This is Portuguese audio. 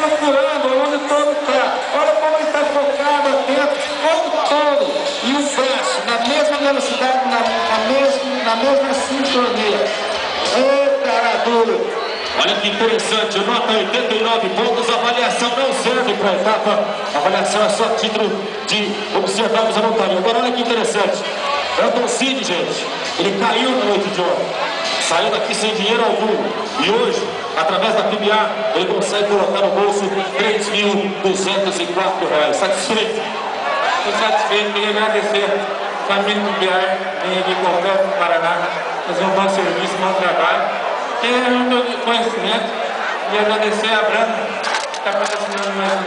procurando onde todo está. Olha como ele está focado, atento, como todo. E o braço, na mesma velocidade, na mesma sintonia. Eita, era duro. Olha que interessante, nota 89 pontos, a avaliação não serve para a etapa, a avaliação é só título de observarmos a montanha. Agora olha que interessante, Elton Cid, gente, ele caiu na noite de ontem, saiu daqui sem dinheiro algum, e hoje, através da PBA, ele consegue colocar no bolso R$3.204. Satisfeito? Estou satisfeito, queria agradecer a família do PBA, vem aqui completo do Paraná, fazer um bom serviço, um bom trabalho. Ter muito conhecimento e agradecer a Branda que está patrocinando mais